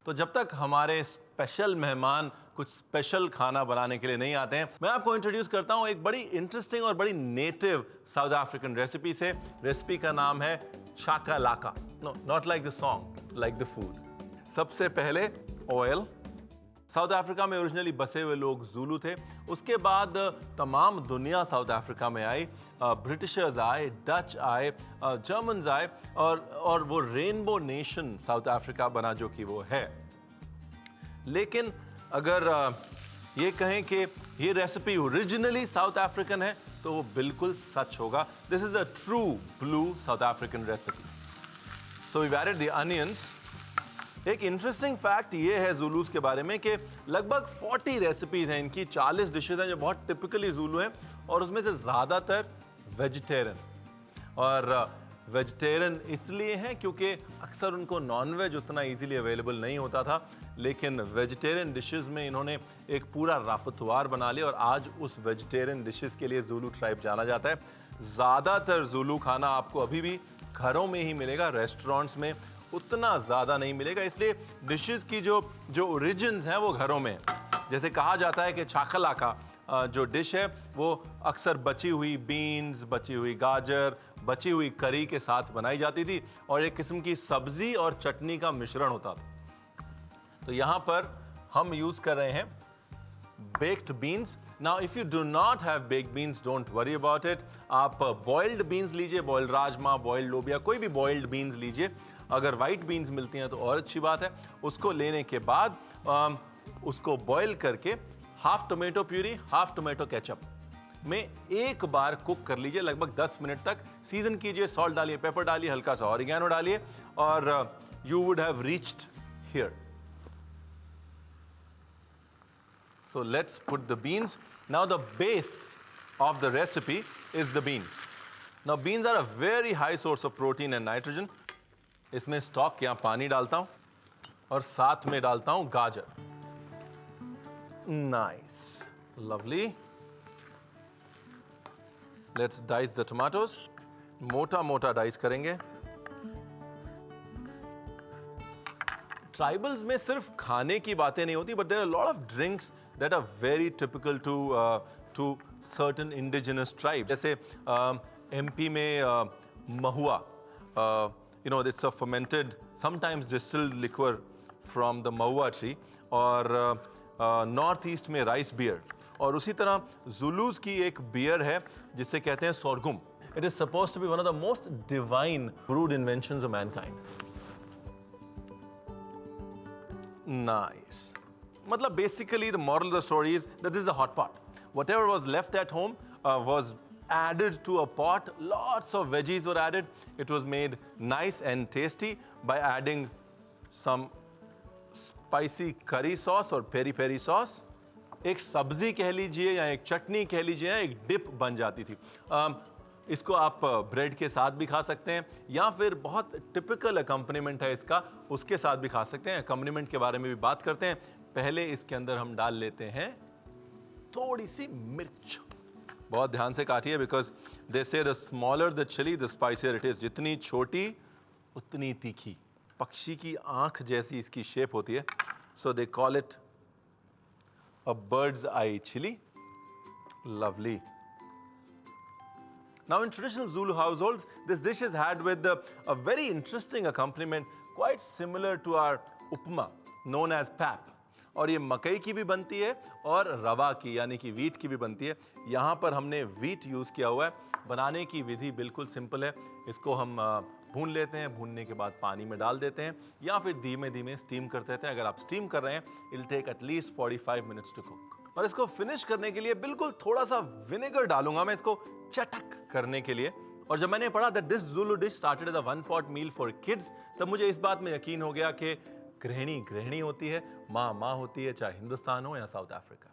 तो जब तक हमारे स्पेशल मेहमान कुछ स्पेशल खाना बनाने के लिए नहीं आते हैं, मैं आपको इंट्रोड्यूस करता हूं एक बड़ी इंटरेस्टिंग और बड़ी नेटिव साउथ अफ्रीकन रेसिपी से। रेसिपी का नाम है chakalaka. No, not like the song, like the food. सबसे पहले ऑयल। साउथ अफ्रीका में ओरिजिनली बसे हुए लोग ज़ूलू थे। उसके बाद तमाम दुनिया साउथ अफ्रीका में आई। ब्रिटिशर्स आए, डच आए, जर्मन्स आए और वो रेनबो नेशन साउथ अफ्रीका बना जो कि वो है। लेकिन अगर ये कहें कि ये रेसिपी ओरिजिनली साउथ अफ्रीकन है तो वो बिल्कुल सच होगा। This is a true blue South African recipe. So we added the onions. एक इंटरेस्टिंग फैक्ट ये है ज़ूलूस के बारे में कि लगभग 40 रेसिपीज हैं इनकी, 40 डिशेज हैं जो बहुत टिपिकली ज़ूलू हैं और उसमें से ज़्यादातर वेजिटेरियन। और वेजिटेरियन इसलिए हैं क्योंकि अक्सर उनको नॉनवेज उतना इजीली अवेलेबल नहीं होता था, लेकिन वेजिटेरियन डिशेस में इन्होंने एक पूरा रापतवार बना लिया और आज उस वेजिटेरियन डिशेस के लिए ज़ूलू ट्राइब जाना जाता है। ज़्यादातर ज़ूलू खाना आपको अभी भी घरों में ही मिलेगा, रेस्टोरेंट्स में उतना ज़्यादा नहीं मिलेगा, इसलिए डिशेस की जो ओरिजिन्स हैं वो घरों में। जैसे कहा जाता है कि शाकालाका जो डिश है वो अक्सर बची हुई बीन्स, बची हुई गाजर, बची हुई करी के साथ बनाई जाती थी और एक किस्म की सब्जी और चटनी का मिश्रण होता था। तो यहाँ पर हम यूज़ कर रहे हैं baked beans. Now if you do not have baked beans, don't worry about it. आप boiled beans लीजिए, boiled राजमा, boiled लोबिया, कोई भी boiled beans लीजिए। अगर white beans मिलती हैं तो और अच्छी बात है। उसको लेने के बाद उसको boil करके half tomato puree, half tomato ketchup में एक बार कुक कर लीजिए लगभग 10 मिनट तक। सीजन कीजिए, सॉल्ट डालिए, पेपर डालिए, हल्का सा ऑरिगेनो डालिए और you would have reached here. So let's put the beans. Now the base of the recipe is the beans. Now beans are a very high source of protein and nitrogen. इसमें stock या पानी डालता हूं और साथ में डालता हूं गाजर। Nice, lovely. Let's dice the tomatoes. मोटा मोटा डाइस करेंगे। ट्राइबल्स में सिर्फ खाने की बातें नहीं होती, but there are a lot of drinks that are very typical to certain indigenous tribes. जैसे MP में महुआ, you know, it's a fermented, sometimes distilled liquor from the mahua tree, और नॉर्थ ईस्ट में राइस बियर, और उसी तरह ज़ुलूस की एक beer है जिसे कहते हैं सोरगुम। It is supposed to be one of the most divine brewed inventions of mankind. Nice. मतलब basically the moral of the story is that this is a hot pot. Whatever was left at home was added to a pot. Lots of veggies were added. It was made nice and tasty by adding some spicy curry sauce or peri peri sauce. एक सब्जी कह लीजिए या एक चटनी कह लीजिए, एक dip बन जाती थी। इसको आप ब्रेड के साथ भी खा सकते हैं या फिर बहुत टिपिकल अकम्पनीमेंट है इसका, उसके साथ भी खा सकते हैं। अकम्पनीमेंट के बारे में भी बात करते हैं। पहले इसके अंदर हम डाल लेते हैं थोड़ी सी मिर्च। बहुत ध्यान से काटिए, because they say the smaller the chilli the spicier it is. जितनी छोटी उतनी तीखी। पक्षी की आंख जैसी इसकी शेप होती है, so they call it a bird's eye chili. Lovely. Now in traditional Zulu households, this dish is had with a very interesting accompaniment, quite similar to our upma, known as pap. और ये मकई की भी बनती है और रवा की यानी कि वीट की भी बनती है। यहाँ पर हमने वीट यूज़ किया हुआ है। बनाने की विधि बिल्कुल सिंपल है। इसको हम भून लेते हैं, भूनने के बाद पानी में डाल देते हैं या फिर धीमे धीमे स्टीम करते रहते हैं। अगर आप स्टीम कर रहे हैं, it will take at least 45 minutes to cook. और इसको फिनिश करने के लिए बिल्कुल थोड़ा सा विनेगर डालूंगा मैं इसको चटक करने के लिए। और जब मैंने पढ़ा that this Zulu dish started as a one pot meal for kids, तब मुझे इस बात में यकीन हो गया कि गृहिणी गृहिणी होती है, माँ माँ होती है, चाहे हिंदुस्तान हो या South Africa.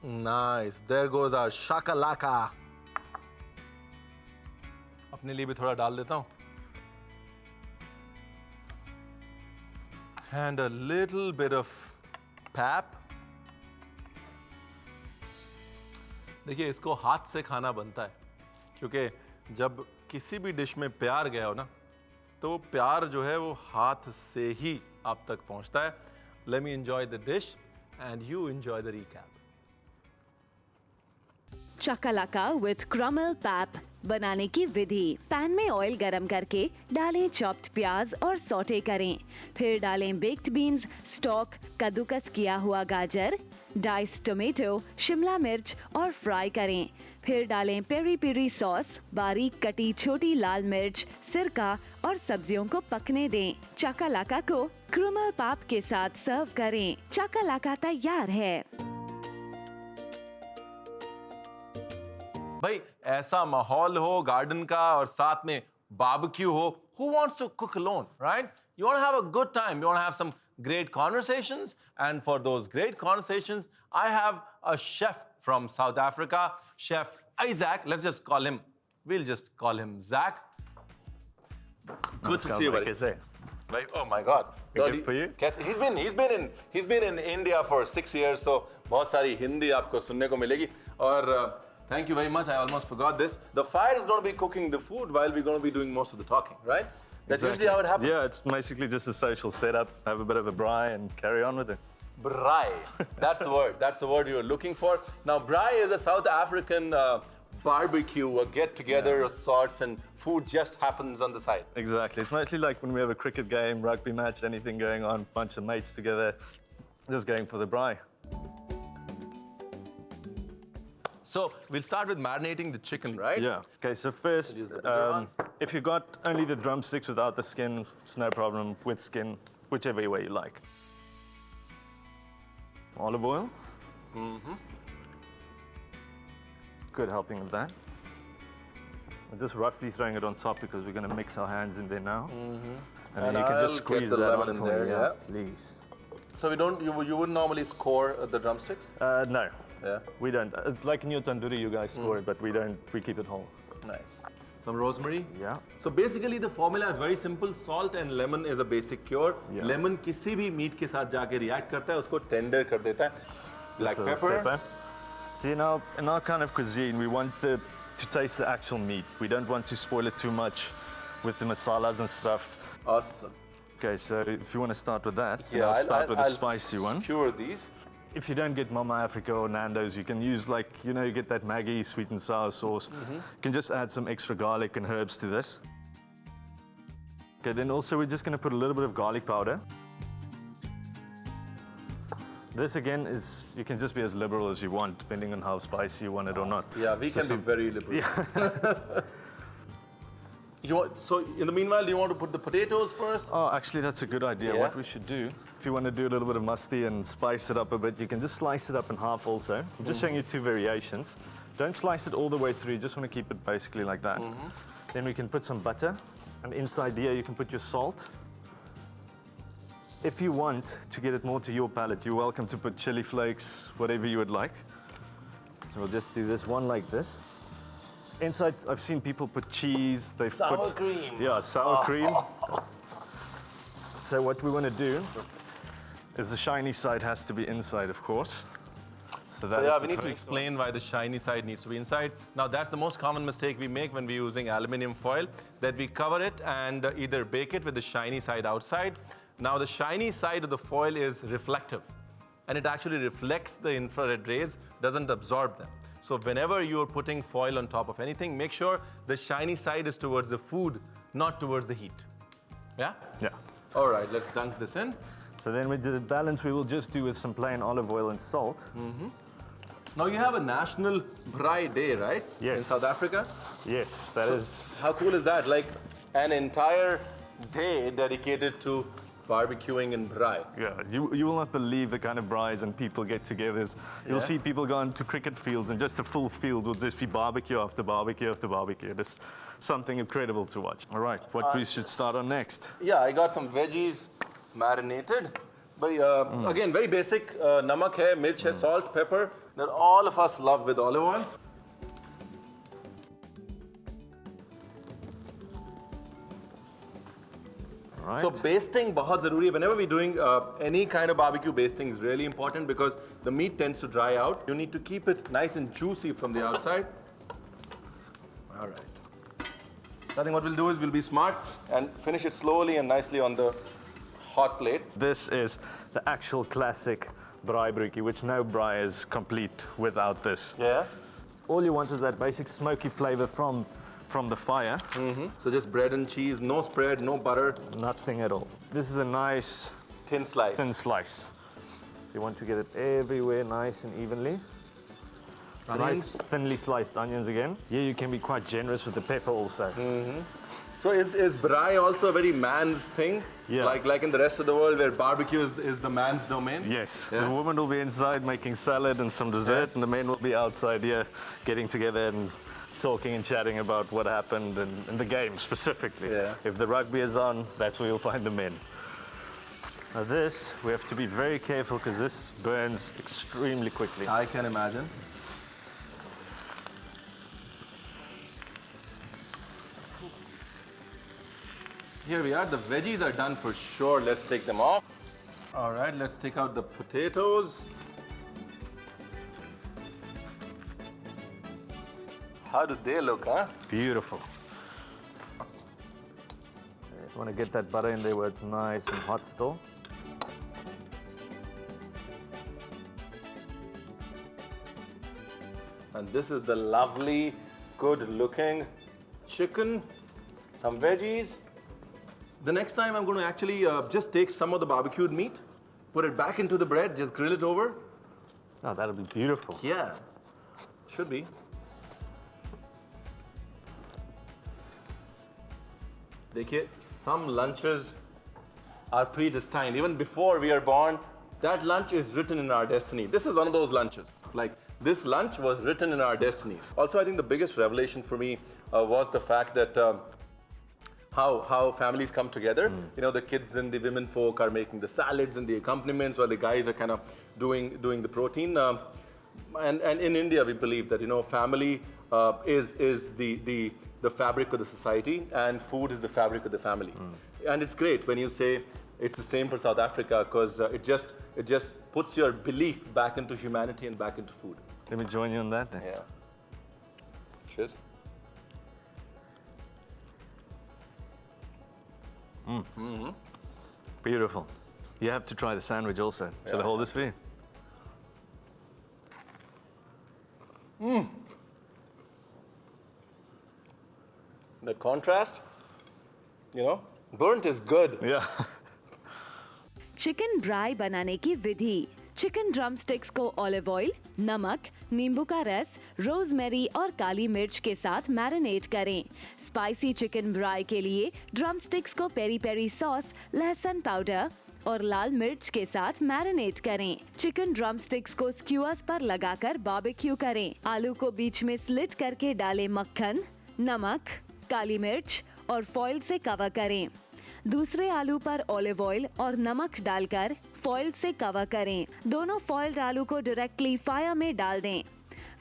Nice, there goes our chakalaka. अपने लिए भी थोड़ा डाल देता हूं। And a little bit of pap. देखिए, इसको हाथ से खाना बनता है क्योंकि जब किसी भी डिश में प्यार गया हो ना, तो प्यार जो है वो हाथ से ही आप तक पहुंचता है. Let me enjoy the dish and you enjoy the recap. Chakalaka with krummel pap बनाने की विधि. पैन में ऑयल गरम करके डालें चॉप्ड प्याज और सौटे करें. फिर डालें बेक्ड बीन्स, स्टॉक, कद्दूकस किया हुआ गाजर, डाइस्ड टोमेटो, शिमला मिर्च और फ्राई करें. फिर डालें पेरी पेरी सॉस, बारीक कटी छोटी लाल मिर्च, सिरका और सब्जियों को पकने दें. चकालाका को क्रमल पैप के साथ सर्व करें. चकालाका तैयार है. भाई ऐसा माहौल हो गार्डन का और साथ में बारबेक्यू हो. Who wants to cook alone, right? You want to have a good time. You want to have some great conversations. And for those great conversations, I have a chef from South Africa, Chef Isaac. Let's just call him, we'll just call him Zach. Good to see you, buddy. Right? Oh my God. Good for you. He's been in India for 6 years, so बहुत सारी हिंदी आपको सुनने को मिलेगी. और thank you very much. I almost forgot this. The fire is going to be cooking the food while we're going to be doing most of the talking, right? That's usually how it happens. Yeah, it's basically just a social setup. Have a bit of a braai and carry on with it. Braai. That's the word. That's the word you were looking for. Now, braai is a South African barbecue, a get-together of sorts, and food just happens on the side. Exactly. It's mostly like when we have a cricket game, rugby match, anything going on, bunch of mates together, just going for the braai. So we'll start with marinating the chicken, right? Yeah. Okay, so first, if you got only the drumsticks without the skin, it's no problem. With skin, whichever way you like. Olive oil. Good helping of that. I'm just roughly throwing it on top because we're going to mix our hands in there now. And then you can just squeeze the that lemon on in for there, me, yeah. please. So you wouldn't normally score the drumsticks? No. Yeah. We don't. Like in your tandoori, you guys score it, but we don't. We keep it whole. Nice. Some rosemary. Yeah. So basically the formula is very simple. Salt and lemon is a basic cure. Yeah. Lemon किसी भी meat के साथ जाके react करता है, उसको tender कर देता है. Black pepper. See, in our kind of cuisine, we want to taste the actual meat. We don't want to spoil it too much with the masalas and stuff. Awesome. Okay, so if you want to start with that, then Yeah, I'll start with a spicy one. Skewer these. If you don't get Mama Africa or Nando's, you can use you get that Maggi sweet and sour sauce. You can just add some extra garlic and herbs to this. Okay, then also we're just going to put a little bit of garlic powder. This again is, you can just be as liberal as you want, depending on how spicy you want it or not. Yeah, we can be very liberal. So in the meanwhile, do you want to put the potatoes first? Oh, actually, that's a good idea. Yeah. What we should do, if you want to do a little bit of musty and spice it up a bit, you can just slice it up in half also. I'm just showing you two variations. Don't slice it all the way through. You just want to keep it basically like that. Then we can put some butter. And inside here, you can put your salt. If you want to get it more to your palate, you're welcome to put chili flakes, whatever you would like. So we'll just do this one like this. Inside, I've seen people put cheese. They've Sour put cream. Yeah, sour cream. So what we want to do is the shiny side has to be inside, of course. So yeah, we need to explain why the shiny side needs to be inside. Now, that's the most common mistake we make when we're using aluminum foil, that we cover it and either bake it with the shiny side outside. Now, the shiny side of the foil is reflective, and it actually reflects the infrared rays, doesn't absorb them. So whenever you're putting foil on top of anything, make sure the shiny side is towards the food, not towards the heat. Yeah? Yeah. All right, let's dunk this in. So then with the balance, we will just do with some plain olive oil and salt. Now you have a national braai day, right? Yes. In South Africa? Yes, that is. How cool is that? Like an entire day dedicated to barbecuing in braai. Yeah, you will not believe the kind of braais and people get together. You'll see people go onto cricket fields and just the full field will just be barbecue after barbecue after barbecue. It's something incredible to watch. All right, what we should start on next? Yeah, I got some veggies marinated. But again, very basic. Namak hai, mirch hai, salt, pepper. That all of us love with olive oil. Right. So basting बहुत ज़रूरी है. Whenever we're doing any kind of barbecue, basting is really important because the meat tends to dry out. You need to keep it nice and juicy from the outside. All right. I think what we'll do is we'll be smart and finish it slowly and nicely on the hot plate. This is the actual classic braai broodjie, which no braai is complete without this. Yeah. All you want is that basic smoky flavor from the fire. So just bread and cheese, no spread, no butter, Nothing at all. This is a nice thin slice. thin slice. You want to get it everywhere nice and evenly. Onions. Nice thinly sliced onions again. Here you can be quite generous with the pepper also. So is braai also a very man's thing? Yeah. Like in the rest of the world where barbecue is the man's domain? Yes, Yeah. the woman will be inside making salad and some dessert, and the men will be outside here getting together and talking and chatting about what happened in the game specifically. Yeah. If the rugby is on, that's where you'll find the men. Now this, we have to be very careful because this burns extremely quickly. I can imagine. Here we are, the veggies are done for sure. Let's take them off. All right, let's take out the potatoes. How do they look, huh? Beautiful. You want to get that butter in there where it's nice and hot still. And this is the lovely, good looking chicken, some veggies. The next time I'm going to actually just take some of the barbecued meat, put it back into the bread, just grill it over. Oh, that'll be beautiful. Yeah, should be. Dekhiye, some lunches are predestined. Even before we are born, that lunch is written in our destiny. This is one of those lunches. Like, this lunch was written in our destinies. Also, I think the biggest revelation for me was the fact that how families come together. You know, the kids and the women folk are making the salads and the accompaniments, while the guys are kind of doing the protein. And in India, we believe that, you know, family is the fabric of the society, and food is the fabric of the family. And it's great when you say it's the same for South Africa, because it just puts your belief back into humanity and back into food. Let me join you on that then. Yeah. Cheers. Beautiful. You have to try the sandwich also. Shall I hold this for you? The contrast, you know, burnt is good. Yeah. Chicken ब्राई बनाने की विधि। Chicken drum sticks को olive oil, नमक, नींबू का रस, rosemary और काली मिर्च के साथ मैरिनेट करें। स्पाइसी चिकन ब्राई के लिए ड्रम स्टिक्स को पेरी पेरी सॉस, लहसुन पाउडर और लाल मिर्च के साथ मैरिनेट करें। चिकन ड्रम स्टिक्स को स्क्यूअर्स पर लगाकर बारबेक्यू करें। आलू को बीच में स्लिट करके डालें मक्खन, नमक, काली मिर्च और फॉइल से कवर करें। दूसरे आलू पर ऑलिव ऑयल और नमक डालकर फॉइल से कवर करें। दोनों फॉइल्ड आलू को डायरेक्टली फायर में डाल दें।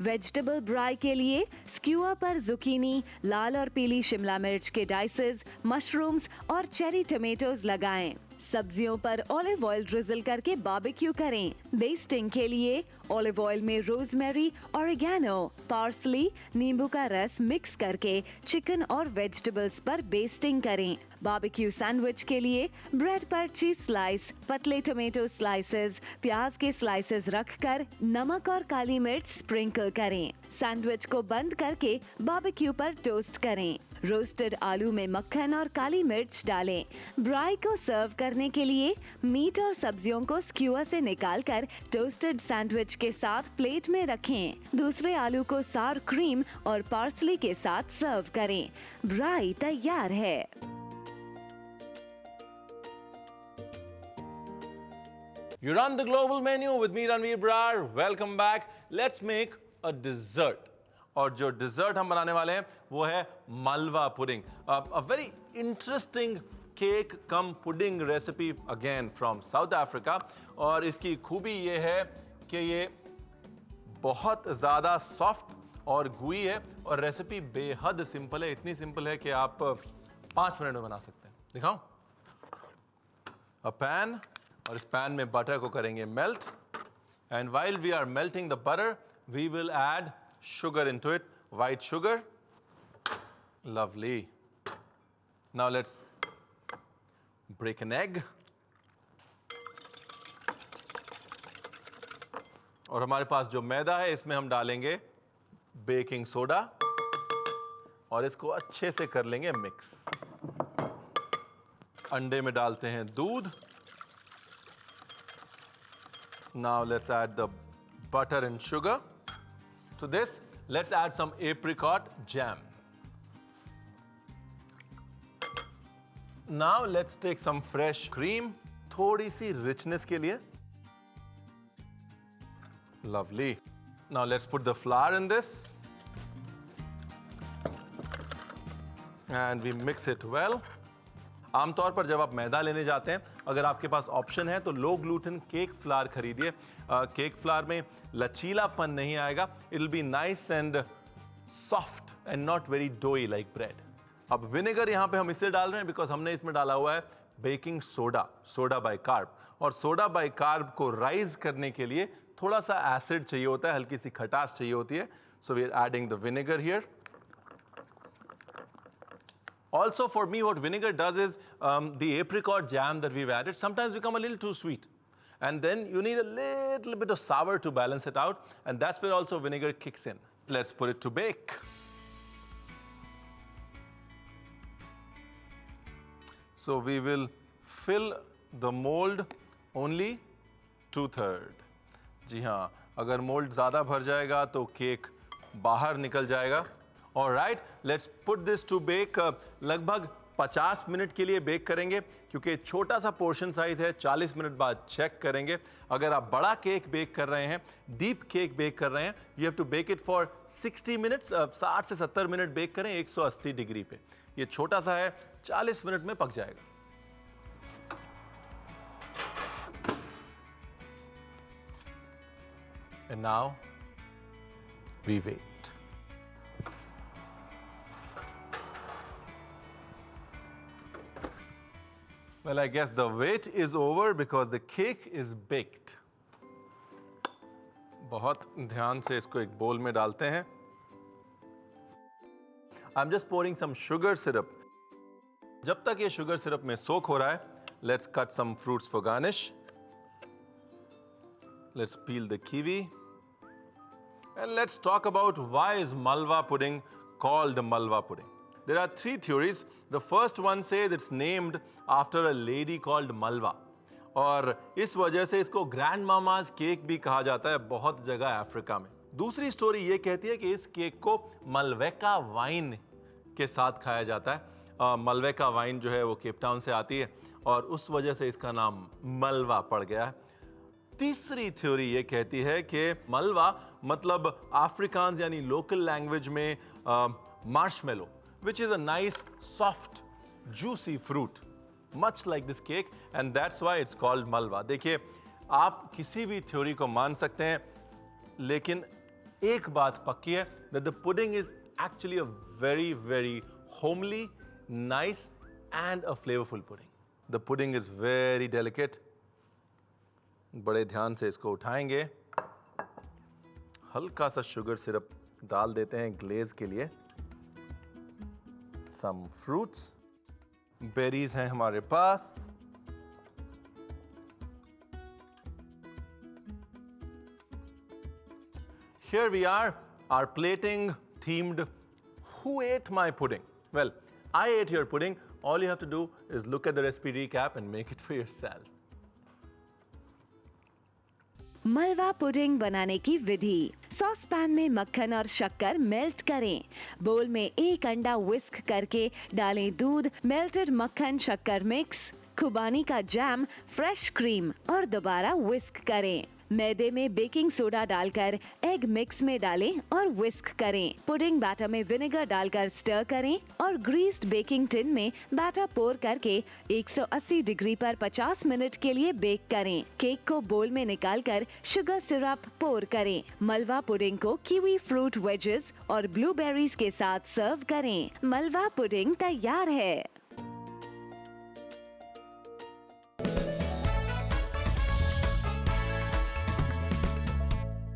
वेजिटेबल ब्राई के लिए स्क्यूअर पर जुकीनी, लाल और पीली शिमला मिर्च के डाइसेस, मशरूम्स और चेरी टमेटोज लगाएं। सब्जियों पर ऑलिव ऑयल ड्रिजल करके बारबेक्यू करें। बेस्टिंग के लिए ऑलिव ऑयल में रोजमेरी, ऑरिगेनो, पार्सली, नींबू का रस मिक्स करके चिकन और वेजिटेबल्स पर बेस्टिंग करें। बारबेक्यू सैंडविच के लिए ब्रेड पर चीज स्लाइस, पतले टमेटो स्लाइसेस, प्याज के स्लाइसेस रखकर नमक और काली मिर्च स्प्रिंकल करें। सैंडविच को बंद करके बारबेक्यू पर टोस्ट करें। रोस्टेड आलू में मक्खन और काली मिर्च डालें। ब्राई को सर्व करने के लिए मीट और सब्जियों को स्क्यूअर से निकालकर टोस्टेड सैंडविच के साथ प्लेट में रखें। दूसरे आलू को सार क्रीम और पार्सली के साथ सर्व करें। ब्राई तैयार है। You're on the global menu with me, Ranveer Brar. Welcome back. Let's make a dessert. और जो dessert हम बनाने वाले हैं वो है malwa pudding. A very interesting cake cum pudding recipe again from South Africa. और इसकी खूबी ये है कि ये बहुत ज़्यादा सॉफ्ट और गुई है और रेसिपी बेहद सिंपल है। इतनी सिंपल है कि आप 5 मिनट में बना सकते हैं। दिखाऊं? A pan, और इस पैन में बटर को करेंगे melt, and while we are melting the butter, we will add sugar into it, white sugar, lovely, Now let's break an egg. और हमारे पास जो मैदा है इसमें हम डालेंगे बेकिंग सोडा और इसको अच्छे से कर लेंगे मिक्स। अंडे में डालते हैं दूध। Now let's add the butter and sugar. To this, let's add some apricot jam. Now let's take some fresh cream, थोड़ी सी richness के लिए. Lovely. Now let's put the flour in this. And we mix it well. आमतौर पर जब आप मैदा लेने जाते हैं, अगर आपके पास ऑप्शन है तो लो ग्लूटेन केक फ्लावर खरीदिए। केक फ्लावर में लचीलापन नहीं आएगा। It will be nice and soft and not very doughy like bread. अब विनेगर यहाँ पे हम इससे डाल रहे हैं बिकॉज हमने इसमें डाला हुआ है baking soda, soda bicarb. और सोडा बाय कार्ब को राइज करने के लिए थोड़ा सा एसिड चाहिए होता है, हल्की सी खटास चाहिए होती है। So we are adding the vinegar here. Also, for me, what vinegar does is the apricot jam that we've added sometimes become a little too sweet. And then you need a little bit of sour to balance it out. And that's where also vinegar kicks in. Let's put it to bake. So we will fill the mold only 2/3. जी हाँ, अगर mould ज़्यादा भर जाएगा तो cake बाहर निकल जाएगा। Alright, let's put this to bake. लगभग 50 मिनट के लिए बेक करेंगे क्योंकि छोटा सा पोर्शन साइज है। 40 मिनट बाद चेक करेंगे। अगर आप बड़ा केक बेक कर रहे हैं, डीप केक बेक कर रहे हैं, you have to bake it for 60 minutes. 60 से 70 मिनट बेक करें 180 डिग्री पे। ये छोटा सा है, 40 मिनट में पक जाएगा। And now we wait. Well, I guess the wait is over because the cake is baked. बहुत ध्यान से इसको एक बोल में डालते हैं. I'm just pouring some sugar syrup. जब तक ये sugar syrup में soak हो रहा है, let's cut some fruits for garnish. Let's peel the kiwi. And let's talk about why is Malwa pudding called Malwa pudding. There are 3 theories. The first one says it's named after a lady called Malwa. और इस वजह से इसको grand mama's cake भी कहा जाता है बहुत जगह अफ्रीका में. दूसरी स्टोरी ये कहती है कि इस केक को मलवेका वाइन के साथ खाया जाता है. मलवेका वाइन जो है वो केप टाउन से आती है और उस वजह से इसका नाम मलवा पड़ गया है. तीसरी थ्योरी ये कहती है कि मलवा मतलब अफ्रीकान्स यानी लोकल लैंग्वेज में marshmallow, which is a nice, soft, juicy fruit, much like this cake, and that's why it's called malwa. देखिए, आप किसी भी थ्योरी को मान सकते हैं, लेकिन एक बात पक्की है that the pudding is actually a very, very homely, nice, and a flavorful pudding. The pudding is very delicate. बड़े ध्यान से इसको उठाएंगे. हल्का सा शुगर सिरप डाल देते हैं ग्लेज के लिए. Some fruits, berries हैं हमारे पास. Here we are, our plating themed Who ate my pudding? Well, I ate your pudding. All you have to do is look at the recipe recap and make it for yourself. मलवा pudding बनाने की विधि. Sauce pan में मक्खन और शक्कर melt करें. बोल में 1 अंडा विस्क करके डालें दूध, मेल्टेड मक्खन शक्कर मिक्स, खुबानी का जैम, फ्रेश क्रीम और दोबारा विस्क करें. मैदे में बेकिंग सोडा डालकर एग मिक्स में डालें और विस्क करें. पुडिंग बैटर में विनेगर डालकर स्टर करें और ग्रीस्ड बेकिंग टिन में बैटर पोर करके 180 डिग्री पर 50 मिनट के लिए बेक करें. केक को बोल में निकालकर शुगर सिरप पोर करें. मलवा पुडिंग को कीवी फ्रूट वेजेस और ब्लूबेरीज के साथ सर्व करें. मलवा पुडिंग तैयार है.